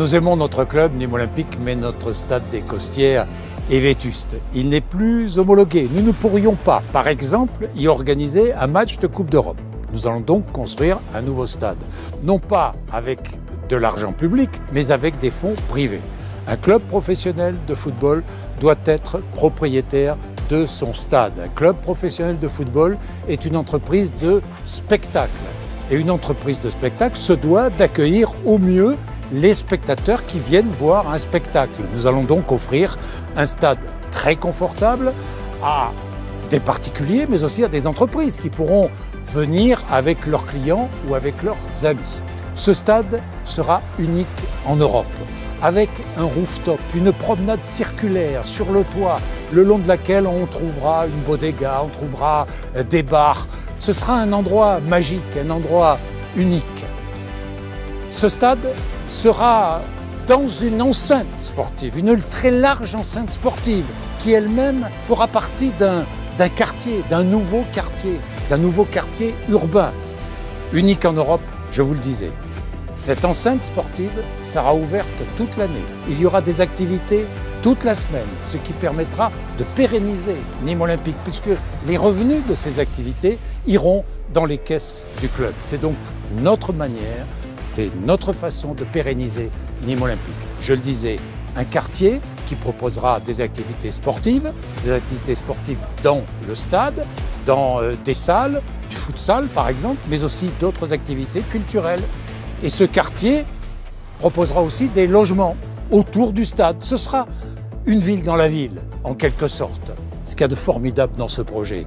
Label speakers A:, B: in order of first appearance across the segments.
A: Nous aimons notre club, Nîmes Olympique, mais notre stade des Costières est vétuste. Il n'est plus homologué. Nous ne pourrions pas, par exemple, y organiser un match de Coupe d'Europe. Nous allons donc construire un nouveau stade. Non pas avec de l'argent public, mais avec des fonds privés. Un club professionnel de football doit être propriétaire de son stade. Un club professionnel de football est une entreprise de spectacle. Et une entreprise de spectacle se doit d'accueillir au mieux les spectateurs qui viennent voir un spectacle. Nous allons donc offrir un stade très confortable à des particuliers, mais aussi à des entreprises qui pourront venir avec leurs clients ou avec leurs amis. Ce stade sera unique en Europe, avec un rooftop, une promenade circulaire sur le toit, le long de laquelle on trouvera une bodega, on trouvera des bars. Ce sera un endroit magique, un endroit unique. Ce stade sera dans une enceinte sportive, une très large enceinte sportive, qui elle-même fera partie d'un quartier, d'un nouveau quartier urbain, unique en Europe, je vous le disais. Cette enceinte sportive sera ouverte toute l'année. Il y aura des activités toute la semaine, ce qui permettra de pérenniser Nîmes Olympique, puisque les revenus de ces activités iront dans les caisses du club. C'est donc notre manière, c'est notre façon de pérenniser Nîmes Olympique. Je le disais, un quartier qui proposera des activités sportives dans le stade, dans des salles, du futsal par exemple, mais aussi d'autres activités culturelles. Et ce quartier proposera aussi des logements autour du stade. Ce sera une ville dans la ville, en quelque sorte. Ce qu'il y a de formidable dans ce projet,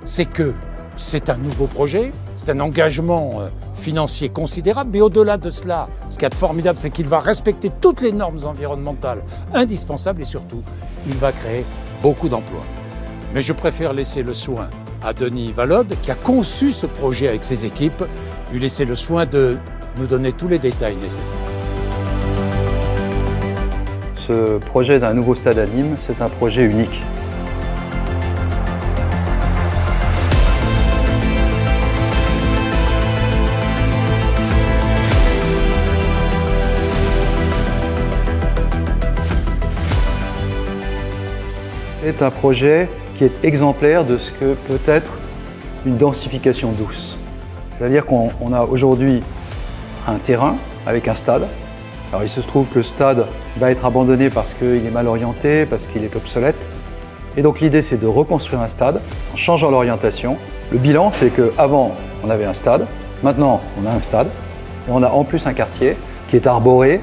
A: c'est que c'est un nouveau projet, c'est un engagement financier considérable, mais au-delà de cela, ce qu'il y a de formidable, c'est qu'il va respecter toutes les normes environnementales indispensables et surtout, il va créer beaucoup d'emplois. Mais je préfère laisser le soin à Denis Valode, qui a conçu ce projet avec ses équipes, lui laisser le soin de nous donner tous les détails nécessaires.
B: Ce projet d'un nouveau stade à Nîmes, c'est un projet unique. C'est un projet qui est exemplaire de ce que peut être une densification douce. C'est-à-dire qu'on a aujourd'hui un terrain avec un stade. Alors il se trouve que le stade va être abandonné parce qu'il est mal orienté, parce qu'il est obsolète. Et donc l'idée c'est de reconstruire un stade en changeant l'orientation. Le bilan c'est qu'avant on avait un stade, maintenant on a un stade, et on a en plus un quartier qui est arboré.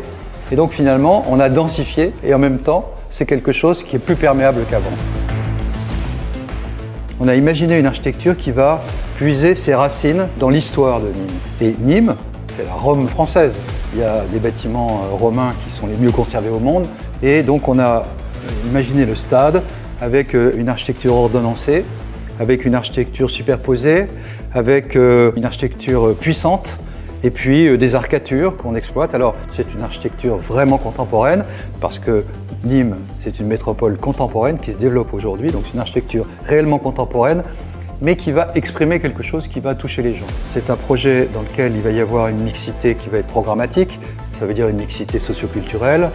B: Et donc finalement on a densifié et en même temps c'est quelque chose qui est plus perméable qu'avant. On a imaginé une architecture qui va puiser ses racines dans l'histoire de Nîmes. Et Nîmes, c'est la Rome française. Il y a des bâtiments romains qui sont les mieux conservés au monde. Et donc on a imaginé le stade avec une architecture ordonnancée, avec une architecture superposée, avec une architecture puissante, et puis des arcatures qu'on exploite. Alors c'est une architecture vraiment contemporaine, parce que Nîmes, c'est une métropole contemporaine qui se développe aujourd'hui, donc c'est une architecture réellement contemporaine, mais qui va exprimer quelque chose qui va toucher les gens. C'est un projet dans lequel il va y avoir une mixité qui va être programmatique, ça veut dire une mixité socioculturelle.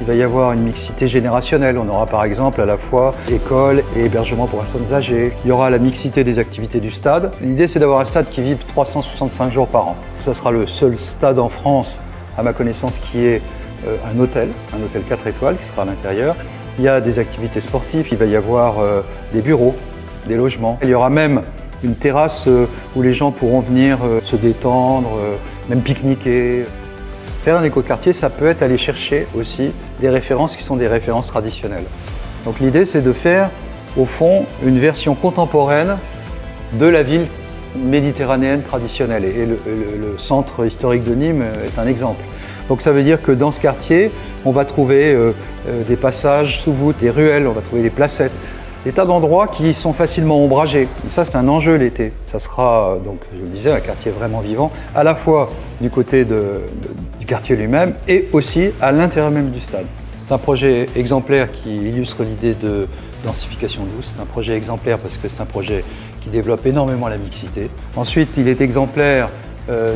B: Il va y avoir une mixité générationnelle. On aura par exemple à la fois école et hébergement pour personnes âgées. Il y aura la mixité des activités du stade. L'idée c'est d'avoir un stade qui vive 365 jours par an. Ça sera le seul stade en France, à ma connaissance, qui est un hôtel 4 étoiles qui sera à l'intérieur. Il y a des activités sportives, il va y avoir des bureaux, des logements. Il y aura même une terrasse où les gens pourront venir se détendre, même pique-niquer. Faire un écoquartier, ça peut être aller chercher aussi des références qui sont des références traditionnelles. Donc l'idée, c'est de faire, au fond, une version contemporaine de la ville méditerranéenne traditionnelle. Et le centre historique de Nîmes est un exemple. Donc ça veut dire que dans ce quartier, on va trouver des passages sous voûte, des ruelles, on va trouver des placettes, des tas d'endroits qui sont facilement ombragés. Et ça, c'est un enjeu l'été. Ça sera, donc, je le disais, un quartier vraiment vivant, à la fois du côté du quartier lui-même et aussi à l'intérieur même du stade. C'est un projet exemplaire qui illustre l'idée de densification douce. C'est un projet exemplaire parce que c'est un projet qui développe énormément la mixité. Ensuite, il est exemplaire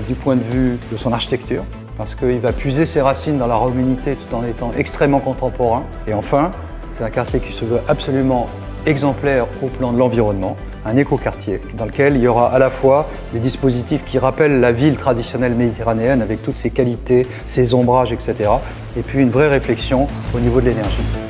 B: du point de vue de son architecture. parce qu'il va puiser ses racines dans la romanité tout en étant extrêmement contemporain. Et enfin, c'est un quartier qui se veut absolument exemplaire au plan de l'environnement, un écoquartier dans lequel il y aura à la fois des dispositifs qui rappellent la ville traditionnelle méditerranéenne avec toutes ses qualités, ses ombrages, etc. Et puis une vraie réflexion au niveau de l'énergie.